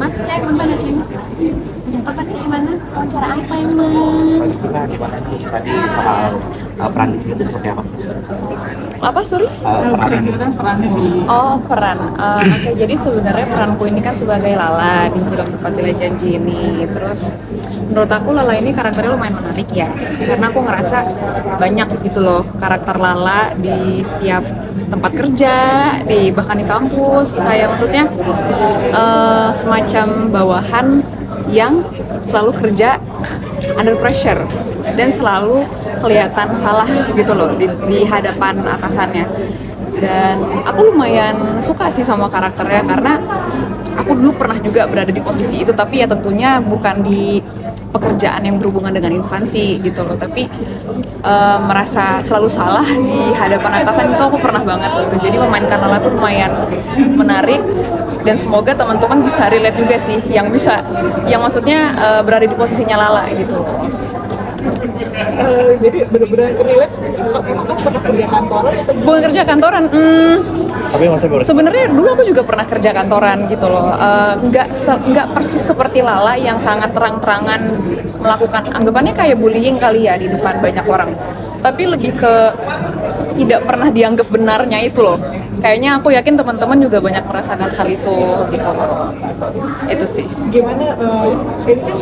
Mas cek bentar ya cek. Apa nih gimana? Wawancara apa emang? Gimana nih tadi soal peran di sini itu seperti apa sih? Apa sorry? Peran perannya di Oh peran. Oke, jadi sebenarnya peranku ini kan sebagai Lala di film Tepatlah Janji ini. Terus menurut aku Lala ini karakternya lumayan menarik ya, karena aku ngerasa banyak gitu loh karakter Lala di setiap tempat kerja, bahkan di kampus. Kayak maksudnya semacam bawahan yang selalu kerja under pressure dan selalu kelihatan salah gitu loh di hadapan atasannya. Dan aku lumayan suka sih sama karakternya karena aku dulu pernah juga berada di posisi itu, tapi ya tentunya bukan di pekerjaan yang berhubungan dengan instansi gitu loh, tapi merasa selalu salah di hadapan atasan itu aku pernah banget gitu. Jadi memainkan Lala tuh lumayan menarik dan semoga teman-teman bisa relate juga sih yang maksudnya berada di posisinya Lala gitu loh. jadi benar-benar relate. Emang kamu pernah kerja kantoran atau Bukan kerja kantoran, Tapi masih baru. sebenarnya dulu aku juga pernah kerja kantoran gitu loh. Nggak persis seperti Lala yang sangat terang-terangan melakukan anggapannya kayak bullying kali ya di depan banyak orang. Tapi lebih ke tidak pernah dianggap benarnya itu loh. Kayaknya aku yakin teman-teman juga banyak merasakan hal itu gitu loh. Itu sih. gimana? Ini kan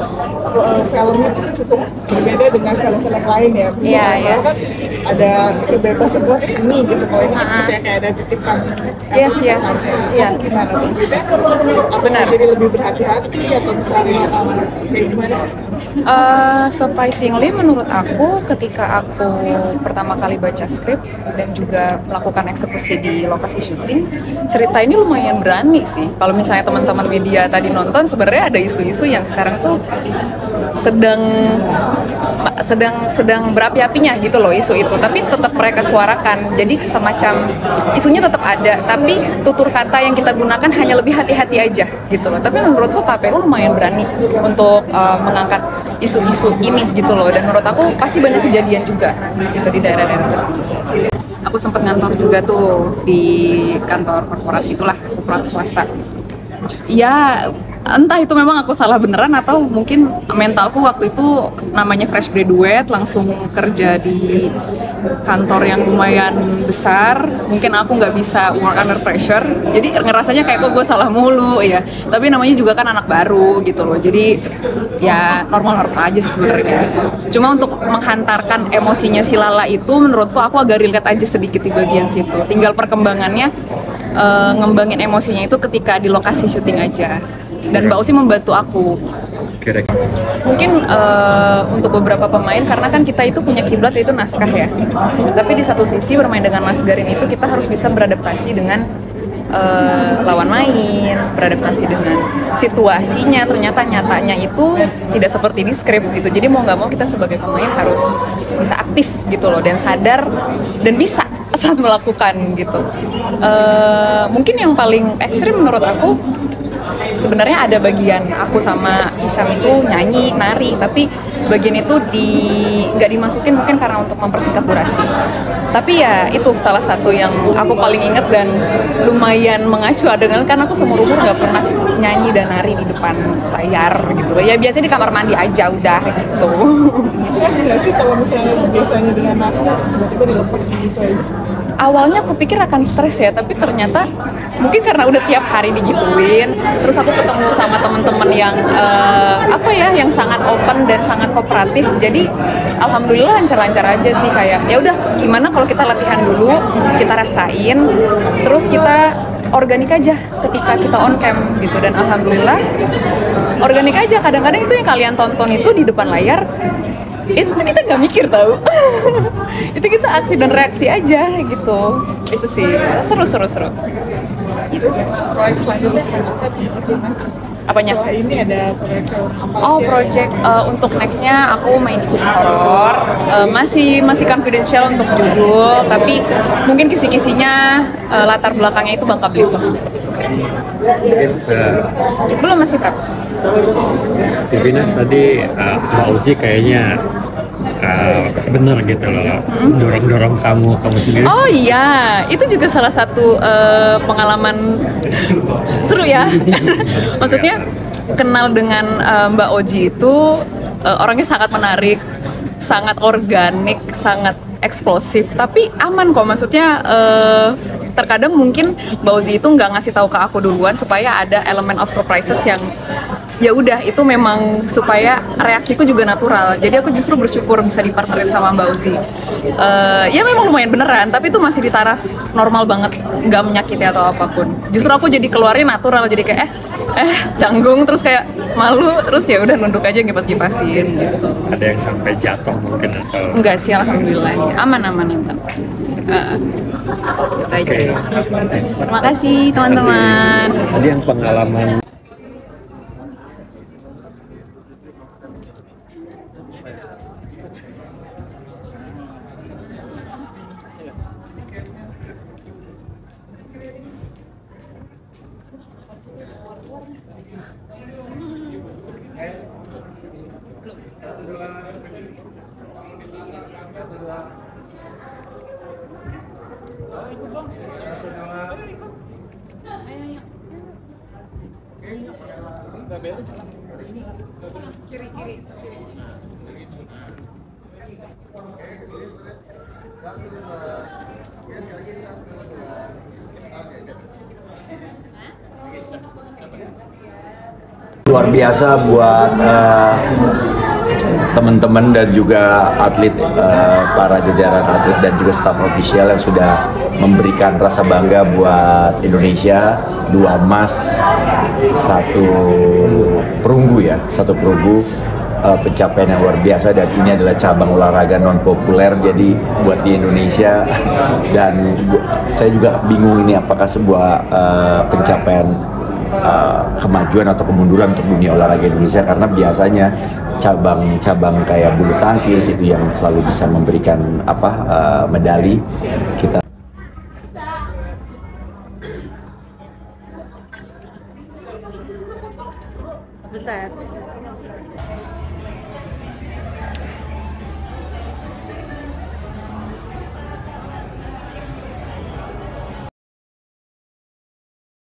filmnya kan cukup berbeda dengan film-film lain ya. Iya, iya. Kalau kan ada kebebasan buat kesini gitu. Kalau ini kan seperti kayak ada titipan. Yes, yes. Iya. Gimana? Kita Benar. jadi lebih berhati-hati atau misalnya kayak gimana sih? Surprisingly menurut aku ketika aku pertama kali baca skrip dan juga melakukan eksekusi di lokasi syuting, cerita ini lumayan berani sih. Kalau misalnya teman-teman media tadi nonton, sebenarnya ada isu-isu yang sekarang tuh sedang berapi-apinya gitu loh isu itu, tapi tetap mereka suarakan. Jadi semacam isunya tetap ada, tapi tutur kata yang kita gunakan hanya lebih hati-hati aja gitu loh. Tapi menurutku KPU lumayan berani untuk mengangkat isu-isu ini gitu loh, dan menurut aku pasti banyak kejadian juga gitu di daerah-daerah tertentu. Aku sempat ngantor juga tuh di kantor korporat itulah, korporat swasta. Ya entah itu memang aku salah beneran atau mungkin mentalku waktu itu namanya fresh graduate langsung kerja di kantor yang lumayan besar, mungkin aku nggak bisa work under pressure, jadi ngerasanya kayak kok gue salah mulu ya. Tapi namanya juga kan anak baru gitu loh, jadi ya normal-normal aja sih sebenarnya. Cuma untuk menghantarkan emosinya si Lala itu menurutku aku agak relate aja sedikit di bagian situ. Tinggal perkembangannya ngembangin emosinya itu ketika di lokasi syuting aja. Dan Mbak Usi membantu aku. Mungkin untuk beberapa pemain, karena kan kita itu punya kiblat yaitu naskah ya. Tapi di satu sisi bermain dengan Mas Garin itu kita harus bisa beradaptasi dengan lawan main, beradaptasi dengan situasinya. Ternyata nyatanya itu tidak seperti di skrip gitu. Jadi mau nggak mau kita sebagai pemain harus bisa aktif gitu loh, dan sadar dan bisa saat melakukan gitu. Mungkin yang paling ekstrim menurut aku sebenarnya ada bagian aku sama Isam itu nyanyi, nari, tapi bagian itu nggak dimasukin mungkin karena untuk mempersingkat durasi. Tapi ya itu salah satu yang aku paling inget dan lumayan mengacu adegan, karena aku seumur umur nggak pernah nyanyi dan nari di depan layar gitu loh. Ya biasanya di kamar mandi aja udah gitu. Stres nggak sih kalau misalnya biasanya dengan naskah terus tiba-tiba dilepas gitu aja? Awalnya aku pikir akan stres ya, tapi ternyata mungkin karena udah tiap hari digituin, terus aku ketemu sama teman-teman yang yang sangat open dan sangat kooperatif. Jadi alhamdulillah lancar-lancar aja sih, kayak ya udah gimana kalau kita latihan dulu, kita rasain, terus kita organik aja ketika kita on cam gitu. Dan alhamdulillah organik aja. Kadang-kadang itu yang kalian tonton itu di depan layar itu tuh kita nggak mikir tahu. Itu kita aksi dan reaksi aja gitu. Itu sih seru gitu sih. Proyek selanjutnya kan apa nih di film? Apanya? Setelah ini ada proyek film apa? Oh, project untuk nextnya aku main di film horor. Masih confidential untuk judul, tapi mungkin kisi-kisinya latar belakangnya itu Bangka Belitung. Belum, masih preps. Pimpinan tadi Mbak Uzi kayaknya apakah benar gitu loh dorong kamu sendiri? Oh iya, itu juga salah satu pengalaman seru ya. Maksudnya kenal dengan Mbak Oji itu orangnya sangat menarik, sangat organik, sangat eksplosif, tapi aman kok. Maksudnya terkadang mungkin Mbak Oji itu nggak ngasih tahu ke aku duluan supaya ada elemen of surprises yang ya udah itu memang supaya reaksiku juga natural. Jadi aku justru bersyukur bisa dipartnerin sama Mbak Ozi. Ya memang lumayan beneran, tapi itu masih di taraf normal banget, nggak menyakiti atau apapun. Justru aku jadi keluarin natural, jadi kayak canggung terus kayak malu terus ya udah nunduk aja ngipas-ngipasin gitu. Ada yang sampai jatuh mungkin atau? Enggak sih, alhamdulillah aman. Gitu aja. Terima kasih teman-teman. Ada yang pengalaman luar biasa buat teman-teman dan juga atlet, para jajaran atlet dan juga staf ofisial yang sudah memberikan rasa bangga buat Indonesia. 2 emas, 1 perunggu ya, 1 perunggu, pencapaian yang luar biasa, dan ini adalah cabang olahraga non populer jadi buat di Indonesia. Dan saya juga bingung ini apakah sebuah pencapaian kemajuan atau kemunduran untuk dunia olahraga Indonesia, karena biasanya cabang-cabang kayak bulu tangkis itu yang selalu bisa memberikan medali. Kita